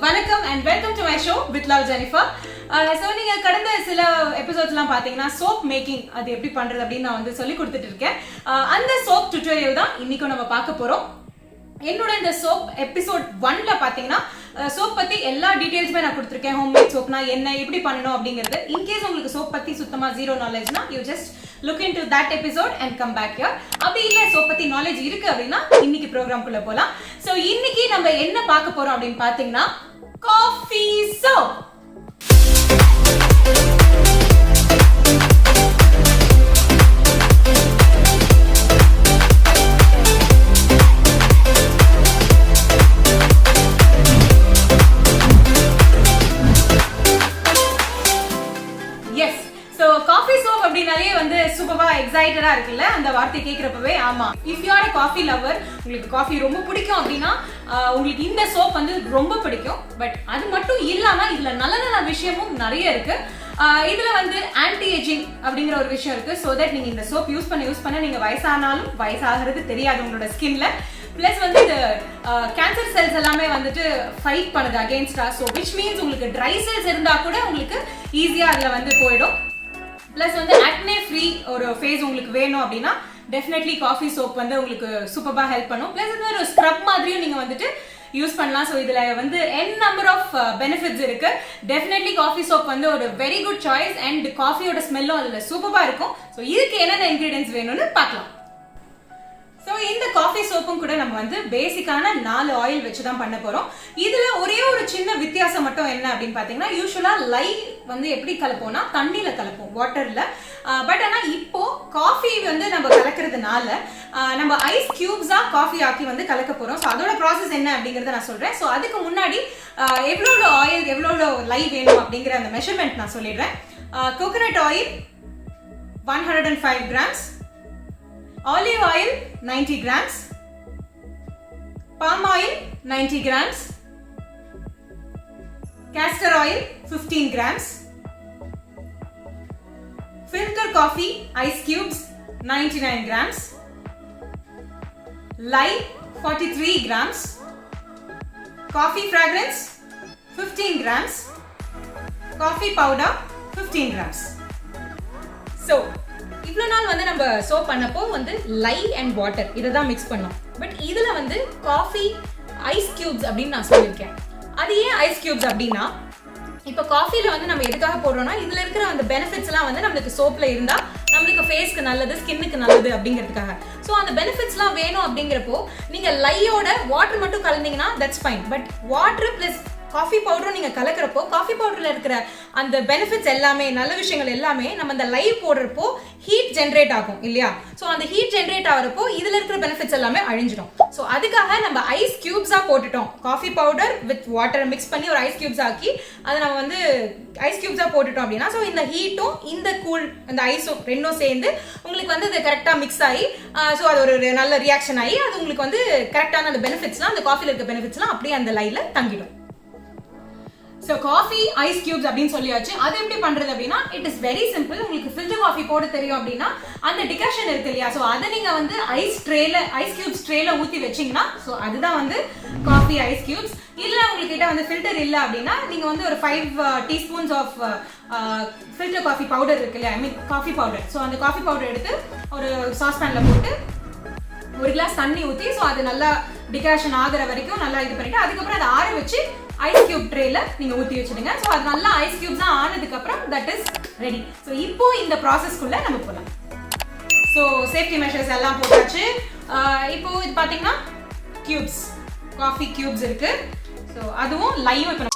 வணக்கம் and welcome to my show with love Jennifer. So நீங்க கடந்த சில எபிசோட்ஸ்லாம் பாத்தீங்கன்னா சோப் மேக்கிங் அது எப்படி பண்றது அப்படின்னு நான் வந்து சொல்லி கொடுத்துட்டு இருக்கேன். அந்த சோப் டியூட்டோரியல் தான் இன்னைக்கு நம்ம பார்க்க போறோம். என்னோட இந்த சோப் எபிசோட் 1ல பாத்தீங்கன்னா சோப் பத்தி எல்லா டீடைல்ஸுமே நான் கொடுத்துருக்கேன். ஹோம்மேட் சோப்னா என்ன, எப்படி பண்ணணும் அப்படிங்கிறது. இன்கேஸ் உங்களுக்கு சோப் பத்தி சுத்தமா ஜீரோ நாலேஜ்னா you just look into that episode and come back here. அப்படி இல்ல சோப் பத்தி நாலேஜ் இருக்கு அப்படின்னா இன்னைக்கு ப்ரோக்ராம்குள்ள போலாம். சோ இன்னைக்கு நம்ம என்ன பார்க்க போறோம் அப்படின்னு பாத்தீங்கன்னா காஃபி சோப். சூப்பரா எக்ஸைட்டடா இருக்குல்ல அந்த வார்த்தை கேக்குறப்பவே. ஆமா, if you are a coffee lover, உங்களுக்கு காஃபி ரொம்ப பிடிக்கும் அப்படின்னா உங்களுக்கு இந்த சோப் வந்து ரொம்ப பிடிக்கும். பட் அது மட்டும் இல்லாம இதுல நல்ல நல்ல விஷயமும் நிறைய இருக்கு. இதுல வந்து ஆன்டி ஏஜிங் அப்படிங்கிற ஒரு விஷயம் இருக்கு. சோ தட் நீங்க இந்த சோப் யூஸ் பண்ண நீங்க வயசானாலும் வயசாகிறது தெரியாது உங்களோட ஸ்கின்ல. பிளஸ் வந்து இது கேன்சர் செல்ஸ் எல்லாமே வந்துட்டு ஃபைட் பண்ணுது அகேன்ஸ்டா. ஸோ விச் மீன்ஸ் உங்களுக்கு ட்ரை செல்ஸ் இருந்தா கூட உங்களுக்கு ஈஸியா அதுல வந்து போயிடும். பிளஸ் வந்து ஆக்னே ஃப்ரீ ஒரு ஃபேஸ் உங்களுக்கு வேணும் அப்படின்னா டெஃபினெட்லி காஃபி சோப் வந்து உங்களுக்கு சூப்பரா ஹெல்ப் பண்ணும். பிளஸ் இது ஒரு ஸ்க்ரப் மாதிரியும் நீங்க வந்துட்டு யூஸ் பண்ணலாம். ஸோ இதுல வந்து n நம்பர் ஆஃப் பெனிஃபிட்ஸ் இருக்கு. டெஃபினெட்லி காஃபி சோப் வந்து ஒரு வெரி குட் சாய்ஸ் அண்ட் காஃபியோட ஸ்மெல்லும் அதுல சூப்பரா இருக்கும். ஸோ இதுக்கு என்னென்ன இன்கிரீடியன்ஸ் வேணும்னு பார்க்கலாம். ஸோ இந்த காஃபி சோப்பும் கூட நம்ம வந்து பேசிக்கான 4 ஆயில் வச்சு தான் பண்ண போறோம். இதுல ஒரே ஒரு சின்ன வித்தியாசம் மட்டும் என்ன அப்படின்னு பாத்தீங்கன்னா, யூஸ்வலா லை வந்து எப்படி கலப்போம்னா தண்ணியில கலப்போம், வாட்டர்ல. பட் ஆனா இப்போ காஃபி வந்து நம்ம கலக்கிறதுனால நம்ம ஐஸ் கியூப்ஸா காஃபி ஆக்கி வந்து கலக்க போறோம். ஸோ அதோட ப்ராசஸ் என்ன அப்படிங்கறத நான் சொல்றேன். ஸோ அதுக்கு முன்னாடி எவ்வளவு ஆயில் எவ்வளவு லை வேணும் அப்படிங்கிற அந்த மெஷர்மெண்ட் நான் சொல்லிடுறேன். Coconut oil 105 grams, olive oil 90 grams, palm oil 90 grams, castor oil 15 grams, filter coffee ice cubes 99 grams, lye 43 grams, coffee fragrance 15 grams, coffee powder 15 grams. So இவ்வளோ நாள் வந்து நம்ம சோப் பண்ணப்போ வந்து லை அண்ட் வாட்டர் இதை தான் மிக்ஸ் பண்ணோம். பட் இதில் வந்து காஃபி ஐஸ் கியூப்ஸ் அப்படின்னு நான் சொல்லியிருக்கேன். அது ஏன் ஐஸ் கியூப்ஸ் அப்படின்னா, இப்போ காஃபியில் வந்து நம்ம எதுக்காக போடுறோம்னா இதில் இருக்கிற அந்த பெனிஃபிட்ஸ்லாம் வந்து நம்மளுக்கு சோப்பில் இருந்தால் நம்மளுக்கு ஃபேஸ்க்கு நல்லது, ஸ்கின்னுக்கு நல்லது அப்படிங்கிறதுக்காக. ஸோ அந்த பெனிஃபிட்ஸ்லாம் வேணும் அப்படிங்கிறப்போ நீங்கள் லையோட வாட்டர் மட்டும் கலந்தீங்கன்னா that's fine. But water plus coffee பவுடரும் நீங்க கலக்கிறப்போ காஃபி பவுடர்ல இருக்கிற அந்த பெனிஃபிட்ஸ் எல்லாமே, நல்ல விஷயங்கள் எல்லாமே நம்ம அந்த லைவ் போடுறப்போ ஹீட் ஜென்ரேட் ஆகும் இல்லையா? ஸோ அந்த ஹீட் ஜென்ரேட் ஆகிறப்போ இதுல இருக்கிற பெனிஃபிட்ஸ் எல்லாமே அழிஞ்சிடும். ஸோ அதுக்காக நம்ம ஐஸ் கியூப்ஸா போட்டுட்டோம். Coffee powder with water mix பண்ணி ஒரு ஐஸ் கியூப்ஸ் ஆக்கி அதை நம்ம வந்து ஐஸ் கியூப்ஸா போட்டுட்டோம் அப்படின்னா ஸோ இந்த ஹீட்டும் இந்த கூல் அந்த ஐஸும் ரெண்டும் சேர்ந்து உங்களுக்கு வந்து அது கரெக்டா மிக்ஸ் ஆகி ஸோ அது ஒரு நல்ல ரியாக்ஷன் ஆகி அது உங்களுக்கு வந்து கரெக்டான அந்த பெனிஃபிட்ஸ்லாம், அந்த காஃபில இருக்க பெனிஃபிட்ஸ்லாம் அப்படியே அந்த லைவ்ல தங்கிடும். ஸோ காஃபி ஐஸ் கியூப்ஸ் அப்படின்னு சொல்லியாச்சு. அது எப்படி பண்றது அப்படின்னா இட் இஸ் வெரி சிம்பிள். உங்களுக்கு ஃபில்டர் காஃபி போட தெரியும் அப்படின்னா அந்த டிகாஷன் இருக்கு இல்லையா, ஸோ அதை நீங்க வந்து ஐஸ் கியூப்ஸ் ட்ரேல ஊற்றி வச்சிங்கன்னா ஸோ அதுதான் வந்து காஃபி ஐஸ் கியூப்ஸ். இல்லை உங்ககிட்ட வந்து ஃபில்டர் இல்லை அப்படின்னா நீங்க வந்து ஒரு 5 teaspoons of filter coffee powder இருக்கு இல்லையா, I mean coffee powder. So அந்த காஃபி பவுடர் எடுத்து ஒரு சாஸ்பேன்ல போட்டு ஒரு கிளாஸ் தண்ணி ஊற்றி ஸோ அது நல்லா டிகாஷன் ஆகிற வரைக்கும் நல்லா இது பண்ணிட்டு அதுக்கப்புறம் அதை ஆற வச்சு ஐஸ் கியூப் ட்ரேல நீங்க ஊத்தி வச்சிடுங்க. ஸோ அது நல்லா ஐஸ் கியூப்ஸ் ஆனதுக்கு அப்புறம் தட் இஸ் ரெடி. ஸோ இப்போ இந்த ப்ராசஸ்க்குள்ள நம்ம போகலாம். ஸோ சேஃப்டி மெஷர்ஸ் எல்லாம் போட்டாச்சு. இப்போ இது பாத்தீங்கன்னா கியூப்ஸ், காஃபி கியூப்ஸ் இருக்கு. ஸோ அதுவும் லையும் இப்போ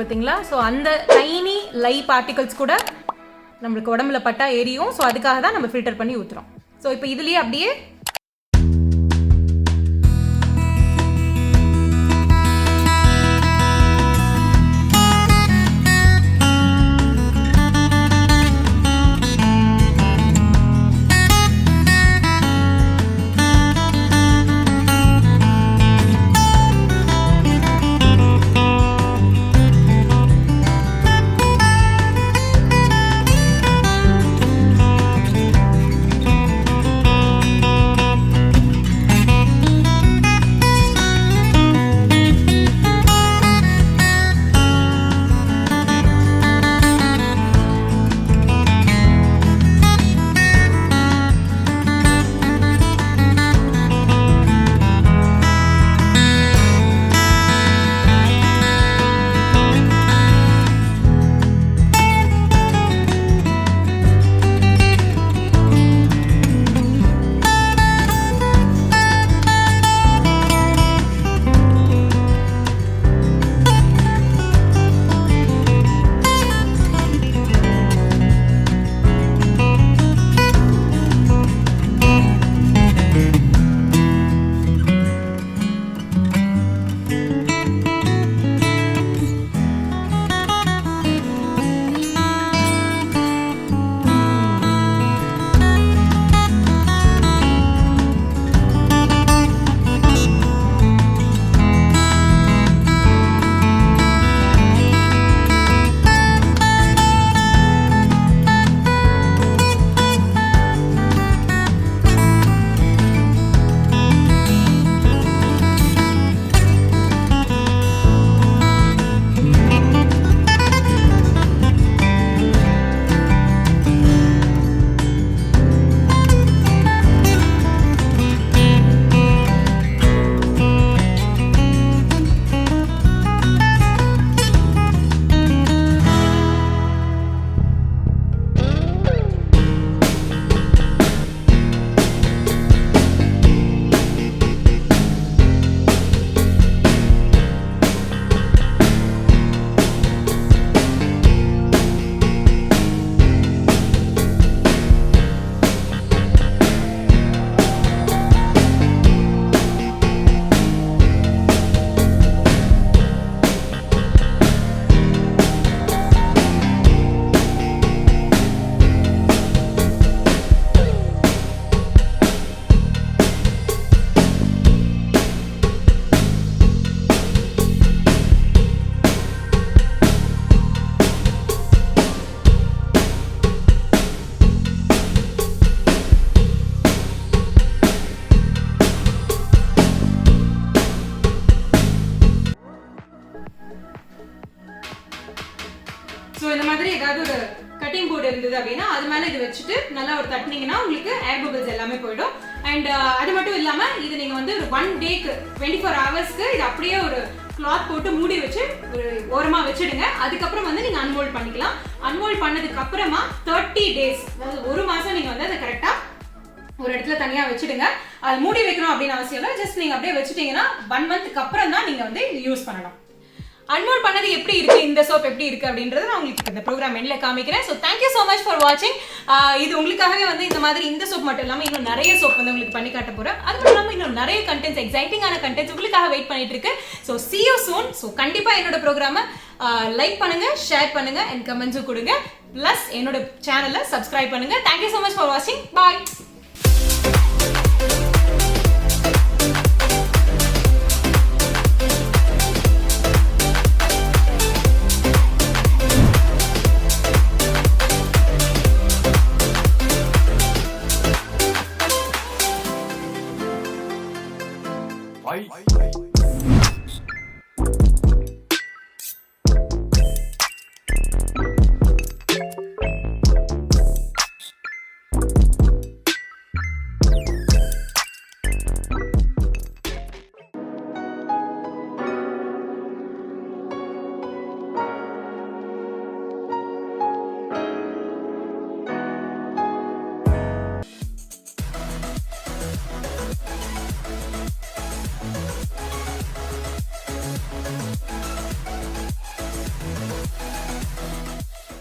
பார்த்தீங்களா? ஸோ அந்த டைனி லை பார்ட்டிகல்ஸ் கூட நம்மளுக்கு உடம்புல பட்டா எரியும். ஸோ அதுக்காக தான் நம்ம ஃபில்டர் பண்ணி ஊற்றுறோம். ஸோ இப்போ இதுலேயே அப்படியே இந்த மாதிரி ஏதாவது ஒரு கட்டிங் போர்டு இருந்தது அப்படின்னா அது மேல இது வச்சுட்டு நல்லா ஒரு தட்டினீங்கன்னா உங்களுக்கு ஏர் பபிள்ஸ் எல்லாமே போயிடும். அண்ட் அது மட்டும் இல்லாம இது நீங்க வந்து ஒரு 1 டேக்கு 24 ஹவர்ஸ்க்கு இது அப்படியே ஒரு கிளாத் போட்டு மூடி வச்சு ஒரு ஓரமா வச்சிடுங்க. அதுக்கப்புறம் வந்து நீங்க அன்மோல்ட் பண்ணிக்கலாம். அன்மோல்ட் பண்ணதுக்கு அப்புறமா 30 டேஸ், அதாவது ஒரு மாசம் நீங்க வந்து அதை கரெக்டா ஒரு இடத்துல தனியா வச்சிடுங்க. அது மூடி வைக்கணும் அப்படின்னு அவசியம் இல்லை. ஜஸ்ட் நீங்க அப்படியே வச்சுட்டீங்கன்னா 1 மந்த்க்கு அப்புறம் தான் நீங்க வந்து யூஸ் பண்ணலாம். அன்மோல்ட் பண்ணது எப்படி இருக்கு, இந்த சோப் எப்படி இருக்கு அப்படின்றத நான் உங்களுக்கு இந்த ப்ரோக்ராம் எண்ட்ல காமிக்கிறேன். So thank you so much for வாட்சிங். இது உங்களுக்காகவே வந்து இந்த மாதிரி இந்த சோப் மட்டும் இல்லாமல் இன்னும் நிறைய சோப் வந்து உங்களுக்கு பண்ணி காட்ட போறேன். அது மட்டும் இல்லாமல் இன்னும் நிறைய கண்டென்ட்ஸ், எக்ஸைட்டிங்கான கண்டென்ட்ஸ் உங்களுக்காக வெயிட் பண்ணிட்டு இருக்கு. So see you soon. So கண்டிப்பா என்னோட ப்ரோக்ராமை லைக் பண்ணுங்க, ஷேர் பண்ணுங்க அண்ட் கமெண்ட்ஸும் கொடுங்க. பிளஸ் என்னோட சேனலை சப்ஸ்கிரைப் பண்ணுங்க. தேங்க்யூ ஸோ மச் ஃபார் வாட்சிங். பாய்.